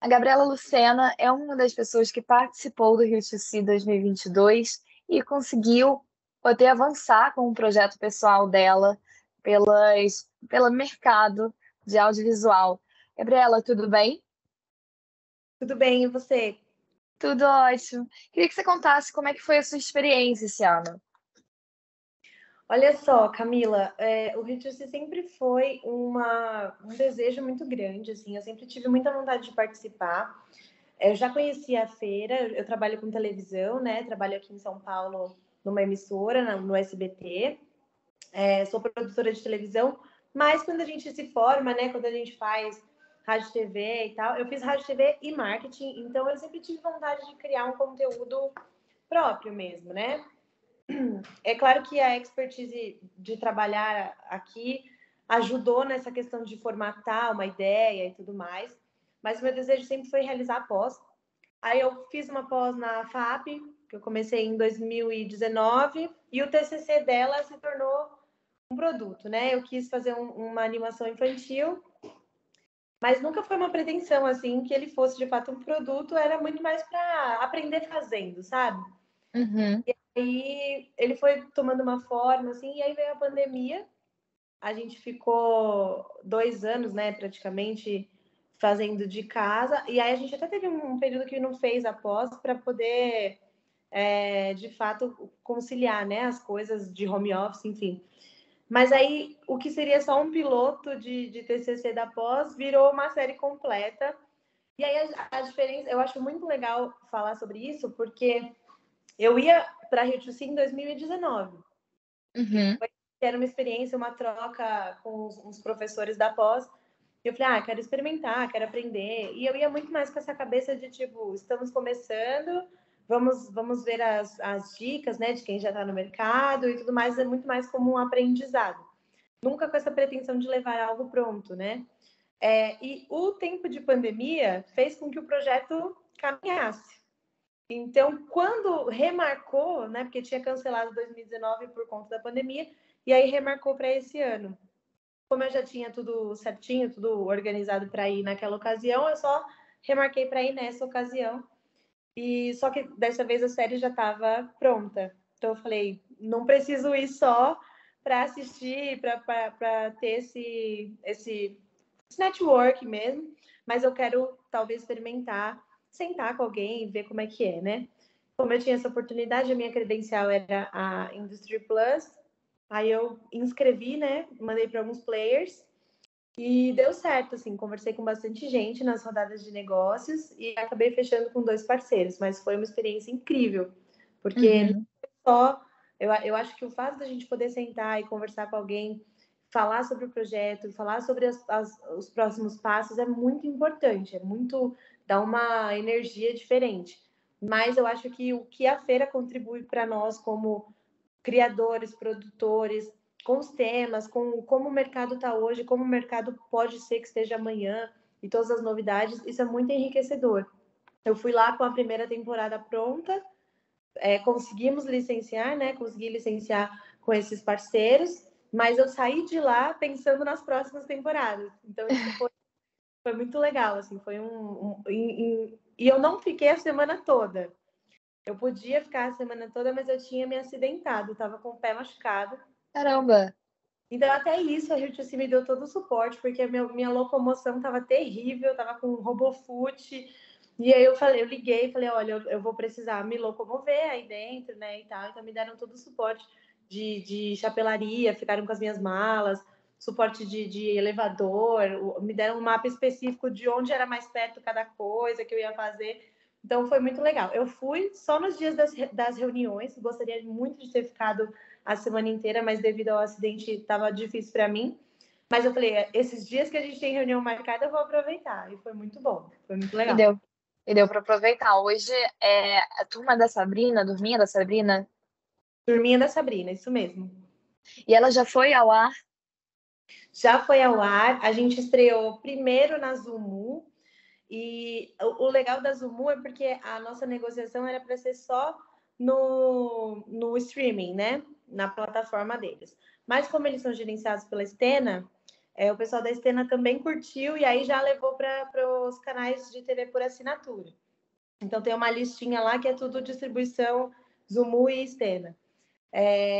A Gabriela Lucena é uma das pessoas que participou do Rio TC 2022 e conseguiu poder avançar com o projeto pessoal dela pelo mercado de audiovisual. Gabriela, tudo bem? Tudo bem, e você? Tudo ótimo. Queria que você contasse como é que foi a sua experiência esse ano. Olha só, Camila, o Rio sempre foi um desejo muito grande, assim, eu sempre tive muita vontade de participar. Eu já conhecia a feira, eu trabalho com televisão, né? Trabalho aqui em São Paulo numa emissora, no SBT. Sou produtora de televisão, mas quando a gente se forma, né? Quando a gente faz rádio TV e tal, eu fiz rádio TV e marketing, então eu sempre tive vontade de criar um conteúdo próprio mesmo, né? É claro que a expertise de trabalhar aqui ajudou nessa questão de formatar uma ideia e tudo mais, mas o meu desejo sempre foi realizar a pós. Aí eu fiz uma pós na FAP, que eu comecei em 2019, e o TCC dela se tornou um produto, né? Eu quis fazer uma animação infantil, mas nunca foi uma pretensão assim que ele fosse de fato um produto, era muito mais para aprender fazendo, sabe? Uhum. E ele foi tomando uma forma, assim, e aí veio a pandemia. A gente ficou 2 anos, né, praticamente, fazendo de casa. E aí a gente até teve um período que não fez a pós para poder, de fato, conciliar, né, as coisas de home office, enfim. Mas aí, o que seria só um piloto de TCC da pós virou uma série completa. E aí a diferença, eu acho muito legal falar sobre isso, porque eu ia para Rio de Janeiro em 2019. Uhum. Era uma experiência, uma troca com os professores da pós. E eu falei, quero experimentar, quero aprender. E eu ia muito mais com essa cabeça de, tipo, estamos começando, vamos ver as dicas, né, de quem já está no mercado e tudo mais. É muito mais como um aprendizado. Nunca com essa pretensão de levar algo pronto, né? E o tempo de pandemia fez com que o projeto caminhasse. Então, quando remarcou, né, porque tinha cancelado 2019 por conta da pandemia, e aí remarcou para esse ano. Como eu já tinha tudo certinho, tudo organizado para ir naquela ocasião, eu só remarquei para ir nessa ocasião. E só que dessa vez a série já estava pronta. Então eu falei, não preciso ir só para assistir, para ter esse network mesmo, mas eu quero talvez experimentar, sentar com alguém e ver como é que é, né? Como eu tinha essa oportunidade, a minha credencial era a Industry Plus, aí eu inscrevi, né? Mandei para alguns players e deu certo, assim, conversei com bastante gente nas rodadas de negócios e acabei fechando com 2 parceiros, mas foi uma experiência incrível, porque não Uhum. foi só, eu acho que o fato da gente poder sentar e conversar com alguém, falar sobre o projeto, falar sobre os próximos passos é muito importante, é muito, dá uma energia diferente. Mas eu acho que o que a feira contribui para nós como criadores, produtores, com os temas, com como o mercado está hoje, como o mercado pode ser que esteja amanhã e todas as novidades, isso é muito enriquecedor. Eu fui lá com a primeira temporada pronta, conseguimos licenciar, né? Consegui licenciar com esses parceiros, mas eu saí de lá pensando nas próximas temporadas. Então isso foi muito legal, assim, foi e eu não fiquei a semana toda. Eu podia ficar a semana toda, mas eu tinha me acidentado, estava com o pé machucado. Caramba. Então, até isso, a Rio me deu todo o suporte, porque a minha locomoção estava terrível, estava com um robofoot. E aí eu liguei e falei, olha, eu vou precisar me locomover aí dentro, né, e tal. Então, me deram todo o suporte de chapelaria, ficaram com as minhas malas, suporte de elevador, me deram um mapa específico de onde era mais perto cada coisa que eu ia fazer. Então, foi muito legal. Eu fui só nos dias das reuniões, gostaria muito de ter ficado a semana inteira, mas devido ao acidente estava difícil para mim. Mas eu falei, esses dias que a gente tem reunião marcada, eu vou aproveitar. E foi muito bom, foi muito E legal. deu, e deu para aproveitar. Hoje é a turma da Sabrina, a turminha da Sabrina, Turminha da Sabrina, isso mesmo. e ela já foi ao ar. Já foi ao ar, a gente estreou primeiro na Zumu, e o legal da Zumu é porque a nossa negociação era para ser só no streaming, né? Na plataforma deles. Mas como eles são gerenciados pela Stena, o pessoal da Stena também curtiu e aí já levou para os canais de TV por assinatura. Então tem uma listinha lá que é tudo distribuição Zumu e Stena.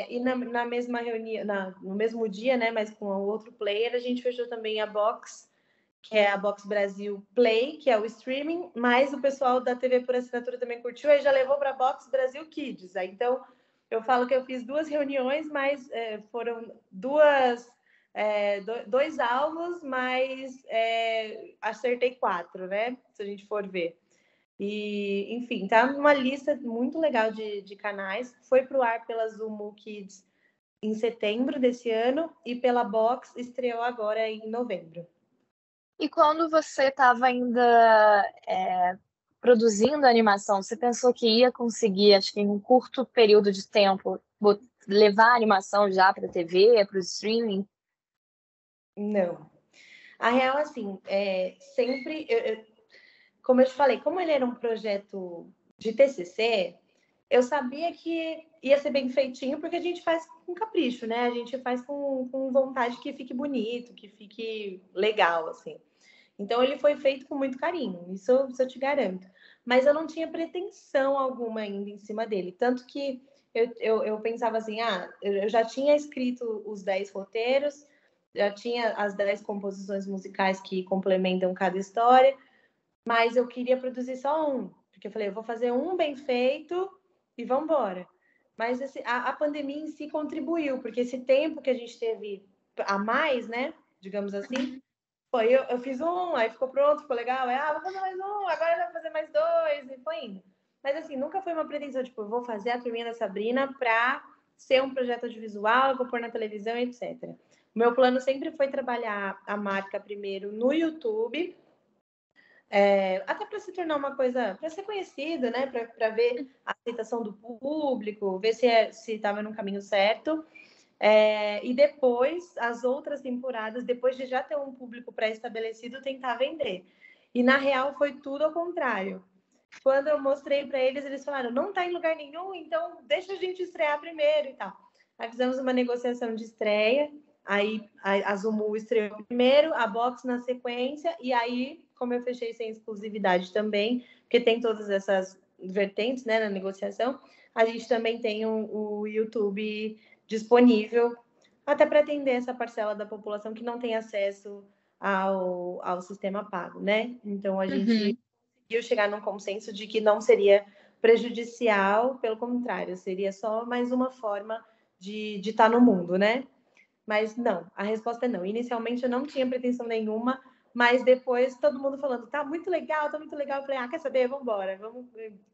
E na mesma reunião, no mesmo dia, né, mas com outro player, a gente fechou também a Box, que é a Box Brasil Play, que é o streaming, mas o pessoal da TV por assinatura também curtiu, aí já levou para a Box Brasil Kids. Aí, então, eu falo que eu fiz 2 reuniões, mas foram dois álbuns, mas acertei 4, né? Se a gente for ver. E, enfim, tá numa lista muito legal de canais. Foi pro ar pela Zumu Kids em setembro desse ano e pela Box estreou agora em novembro. E quando você estava ainda produzindo a animação, você pensou que ia conseguir, acho que em um curto período de tempo, levar a animação já para a TV, para o streaming? Não. A real, assim, sempre... como eu te falei, como ele era um projeto de TCC, eu sabia que ia ser bem feitinho, porque a gente faz com capricho, né? A gente faz com vontade que fique bonito, que fique legal, assim. Então, ele foi feito com muito carinho, isso eu te garanto. Mas eu não tinha pretensão alguma ainda em cima dele. Tanto que eu pensava assim, eu já tinha escrito os 10 roteiros, já tinha as 10 composições musicais que complementam cada história, mas eu queria produzir só um. Porque eu falei, eu vou fazer um bem feito e vamos embora. Mas a pandemia em si contribuiu, porque esse tempo que a gente teve a mais, né, digamos assim, foi, eu fiz um, aí ficou pronto, ficou legal. Vou fazer mais um, agora vou fazer mais 2, e foi indo. Mas assim, nunca foi uma pretensão, tipo, eu vou fazer a Turminha da Sabrina pra ser um projeto audiovisual, eu vou pôr na televisão, etc. O meu plano sempre foi trabalhar a marca primeiro no YouTube, até para se tornar uma coisa, para ser conhecido, né? Para ver a aceitação do público, ver se estava no caminho certo. E depois, as outras temporadas, depois de já ter um público pré-estabelecido, tentar vender. E, na real, foi tudo ao contrário. Quando eu mostrei para eles, eles falaram, não está em lugar nenhum, então deixa a gente estrear primeiro e tal. Aí fizemos uma negociação de estreia, aí a Zumu estreou primeiro, a Box na sequência, e aí, como eu fechei sem exclusividade também, porque tem todas essas vertentes, né, na negociação, a gente também tem o YouTube disponível até para atender essa parcela da população que não tem acesso ao sistema pago, né? Então, a gente conseguiu chegar num consenso de que não seria prejudicial, pelo contrário, seria só mais uma forma de estar no mundo, né? Mas não, a resposta é não. Inicialmente eu não tinha pretensão nenhuma, mas depois todo mundo falando, tá muito legal, tá muito legal. Eu falei, quer saber? Vamos embora,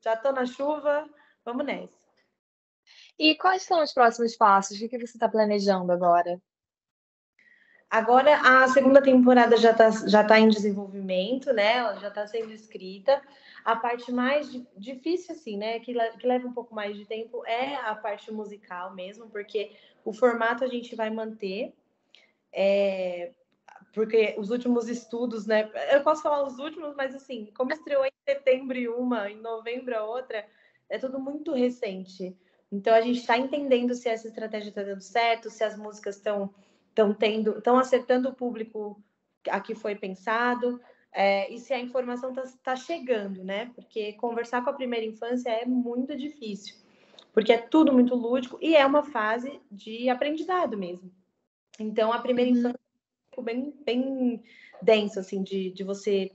já tô na chuva, vamos nessa. E quais são os próximos passos? O que você está planejando agora? Agora a segunda temporada já tá em desenvolvimento, né? Ela já está sendo escrita. A parte mais difícil, assim, né? Que leva um pouco mais de tempo é a parte musical mesmo, porque o formato a gente vai manter. Porque os últimos estudos, né? Eu posso falar os últimos, mas assim, como estreou em setembro uma, em novembro a outra, é tudo muito recente. Então a gente está entendendo se essa estratégia está dando certo, se as músicas estão acertando o público a que foi pensado, e se a informação tá chegando, né? Porque conversar com a primeira infância é muito difícil, porque é tudo muito lúdico e é uma fase de aprendizado mesmo. Então a primeira infância bem, bem denso, assim, de você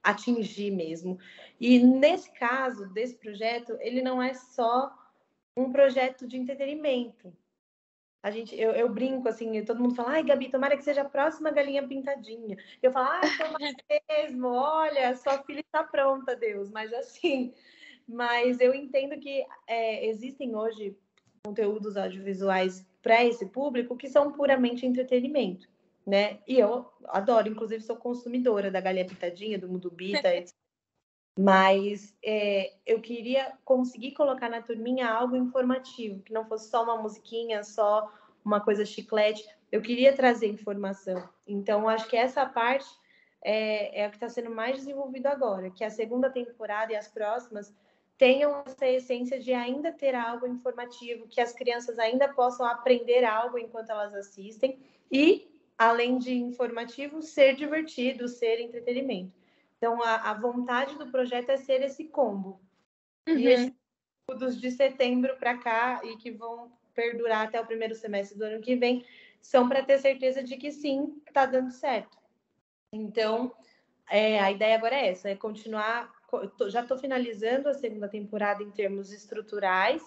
atingir mesmo. E nesse caso, desse projeto, ele não é só um projeto de entretenimento. Eu brinco, assim, todo mundo fala, ai, Gabi, tomara que seja a próxima Galinha Pintadinha. Eu falo, ai, tomara mesmo, olha, sua filha está pronta, Deus. Mas eu entendo que existem hoje conteúdos audiovisuais para esse público que são puramente entretenimento, né? E eu adoro, inclusive sou consumidora da Galinha Pitadinha, do Mundo Bita, etc. Mas eu queria conseguir colocar na turminha algo informativo, que não fosse só uma musiquinha, só uma coisa chiclete. Eu queria trazer informação. Então, acho que essa parte é o que está sendo mais desenvolvido agora, que a segunda temporada e as próximas tenham essa essência de ainda ter algo informativo, que as crianças ainda possam aprender algo enquanto elas assistem e além de informativo, ser divertido, ser entretenimento. Então, a vontade do projeto é ser esse combo. E esses estudos de setembro para cá e que vão perdurar até o primeiro semestre do ano que vem são para ter certeza de que sim, está dando certo. Então, a ideia agora é essa, é continuar. Já estou finalizando a segunda temporada em termos estruturais,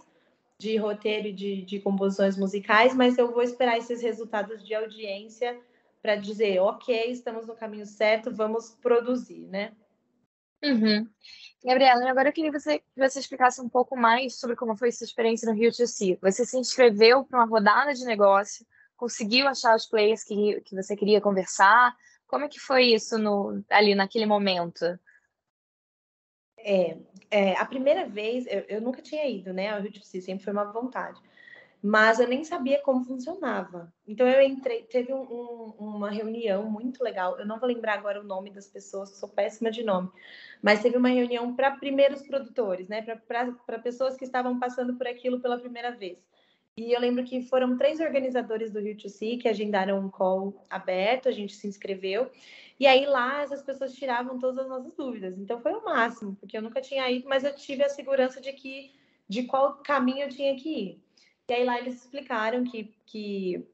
de roteiro e de composições musicais, mas eu vou esperar esses resultados de audiência para dizer, ok, estamos no caminho certo, vamos produzir, né? Gabriela, agora eu queria que você explicasse um pouco mais sobre como foi sua experiência no Rio de Janeiro. Você se inscreveu para uma rodada de negócio, conseguiu achar os players que você queria conversar? Como é que foi isso ali naquele momento? A primeira vez, eu nunca tinha ido, né, ao Rio de Janeiro, sempre foi uma vontade. Mas eu nem sabia como funcionava. Então eu entrei, teve uma reunião muito legal. Eu não vou lembrar agora o nome das pessoas, sou péssima de nome, mas teve uma reunião para primeiros produtores, né? Para pessoas que estavam passando por aquilo pela primeira vez. E eu lembro que foram 3 organizadores do Rio to See que agendaram um call aberto, a gente se inscreveu. E aí lá essas pessoas tiravam todas as nossas dúvidas. Então foi o máximo, porque eu nunca tinha ido, mas eu tive a segurança de qual caminho eu tinha que ir. E aí lá eles explicaram que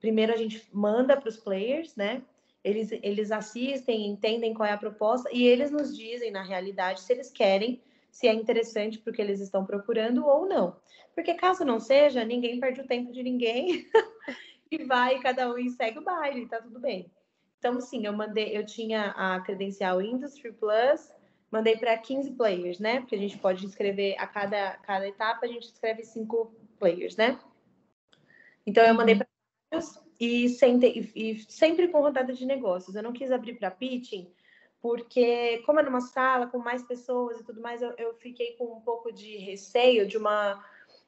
primeiro a gente manda para os players, né? Eles assistem, entendem qual é a proposta e eles nos dizem, na realidade, se eles querem, se é interessante para o que eles estão procurando ou não. Porque caso não seja, ninguém perde o tempo de ninguém e vai, cada um e segue o baile, tá tudo bem. Então, sim, eu tinha a credencial Industry Plus, mandei para 15 players, né? Porque a gente pode inscrever a cada etapa, a gente escreve 5 players, né? Então eu mandei para vários e sempre com rodada de negócios. Eu não quis abrir para pitching, porque como é numa sala com mais pessoas e tudo mais, eu fiquei com um pouco de receio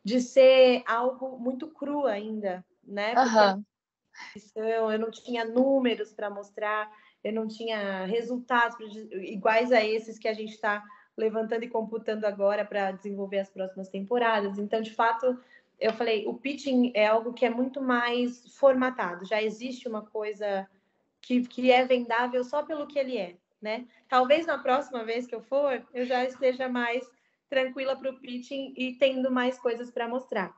de ser algo muito cru ainda, né? Porque eu não tinha números para mostrar, eu não tinha resultados iguais a esses que a gente está levantando e computando agora para desenvolver as próximas temporadas. Então, de fato, eu falei, o pitching é algo que é muito mais formatado. Já existe uma coisa que é vendável só pelo que ele é, né? Talvez na próxima vez que eu for, eu já esteja mais tranquila para o pitching e tendo mais coisas para mostrar.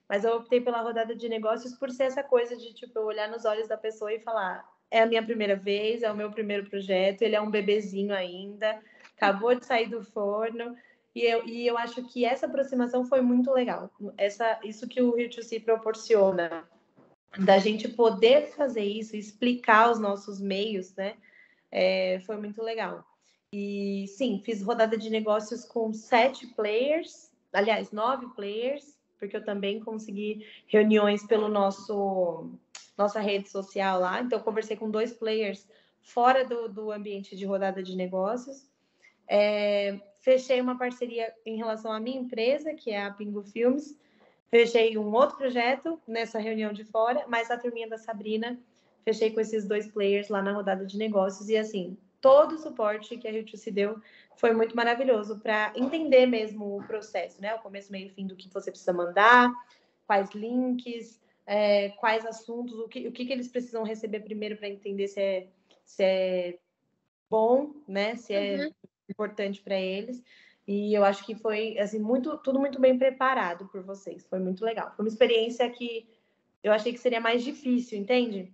Mas eu optei pela rodada de negócios por ser essa coisa de, tipo, eu olhar nos olhos da pessoa e falar, é a minha primeira vez, é o meu primeiro projeto, ele é um bebezinho ainda, acabou de sair do forno, e eu acho que essa aproximação foi muito legal. Isso que o Rio to See proporciona, da gente poder fazer isso, explicar os nossos meios, né? Foi muito legal. E sim, fiz rodada de negócios com 7 players, aliás, 9 players, porque eu também consegui reuniões pelo nossa rede social lá. Então, eu conversei com 2 players fora do ambiente de rodada de negócios. Fechei uma parceria em relação à minha empresa, que é a Pingo Filmes. Fechei um outro projeto nessa reunião de fora, mas a turminha da Sabrina, fechei com esses 2 players lá na rodada de negócios. E assim, todo o suporte que a Rio se deu foi muito maravilhoso para entender mesmo o processo, né? O começo, meio e fim do que você precisa mandar, quais links, quais assuntos, o que eles precisam receber primeiro para entender se é bom, né? Se é importante para eles. E eu acho que foi assim tudo muito bem preparado por vocês. Foi muito legal. Foi uma experiência que eu achei que seria mais difícil, entende?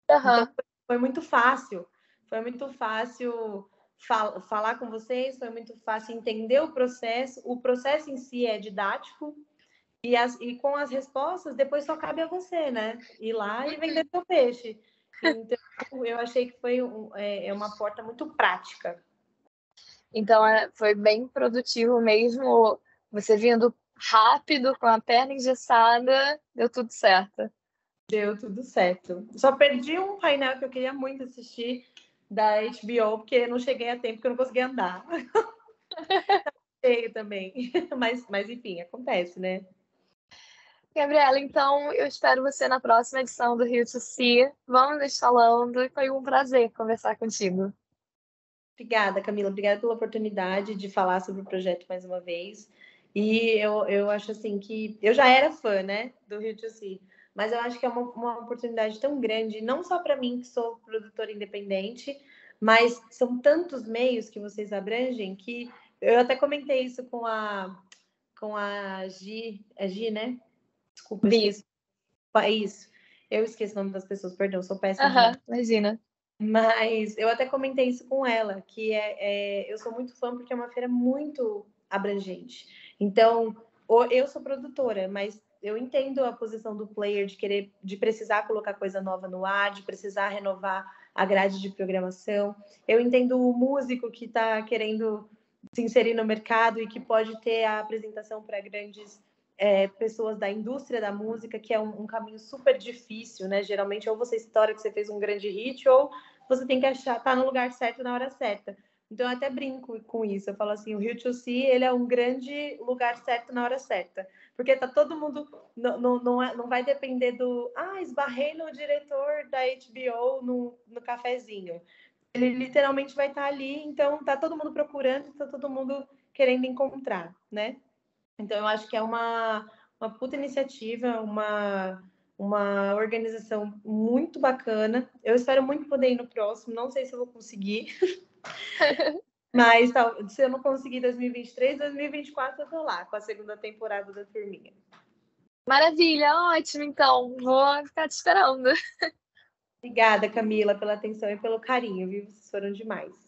Então foi muito fácil. Foi muito fácil falar com vocês, foi muito fácil entender o processo. O processo em si é didático e com as respostas depois só cabe a você, né? Ir lá e vender seu peixe. Então eu achei que foi uma porta muito prática. Então, foi bem produtivo mesmo. Você vindo rápido, com a perna engessada, deu tudo certo. Deu tudo certo. Só perdi um painel que eu queria muito assistir da HBO, porque não cheguei a tempo, porque eu não consegui andar. Cheio também. Mas, enfim, acontece, né? Gabriela, então eu espero você na próxima edição do Rio to See. Vamos nos falando e foi um prazer conversar contigo. Obrigada, Camila. Obrigada pela oportunidade de falar sobre o projeto mais uma vez. E eu acho assim que eu já era fã, né, do Rio to See, mas eu acho que é uma oportunidade tão grande, não só para mim, que sou produtora independente, mas são tantos meios que vocês abrangem que eu até comentei isso com a Gi, é Gi, né? Desculpa, eu esqueci. Isso. Eu esqueço o nome das pessoas, perdão, sou péssima de nome. Imagina. Mas eu até comentei isso com ela, que eu sou muito fã porque é uma feira muito abrangente. Então, eu sou produtora, mas eu entendo a posição do player de precisar colocar coisa nova no ar, de precisar renovar a grade de programação. Eu entendo o músico que está querendo se inserir no mercado e que pode ter a apresentação para grandes pessoas da indústria da música, que é um caminho super difícil, né? Geralmente, ou você estoura que você fez um grande hit, ou você tem que estar no lugar certo na hora certa. Então, eu até brinco com isso. Eu falo assim, o Rio2C, ele é um grande lugar certo na hora certa. Porque tá todo mundo... Não vai depender do... esbarrei no diretor da HBO no cafezinho. Ele literalmente vai estar ali, então tá todo mundo procurando, tá todo mundo querendo encontrar, né? Então, eu acho que é uma puta iniciativa, uma organização muito bacana. Eu espero muito poder ir no próximo, não sei se eu vou conseguir, mas se eu não conseguir 2023, 2024 eu tô lá, com a segunda temporada da Turminha. Maravilha, ótimo, então. Vou ficar te esperando. Obrigada, Camila, pela atenção e pelo carinho, viu? Vocês foram demais.